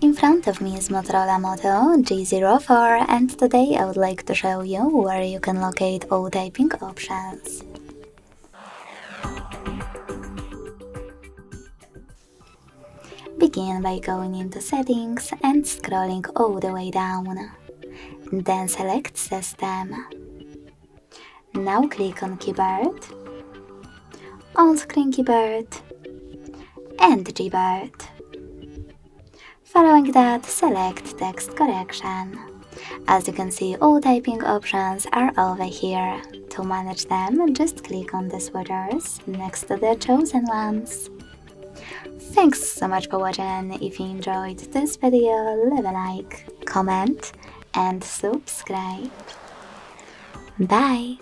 In front of me is Motorola Moto G04, and today I would like to show you where you can locate all typing options. Begin by going into Settings and scrolling all the way down. Then select System. Now click on Keyboard, On-Screen Keyboard, and Gboard. Following that, select Text Correction. As you can see, all typing options are over here. To manage them, just click on the switchers next to the chosen ones. Thanks so much for watching. If you enjoyed this video, leave a like, comment, and subscribe. Bye!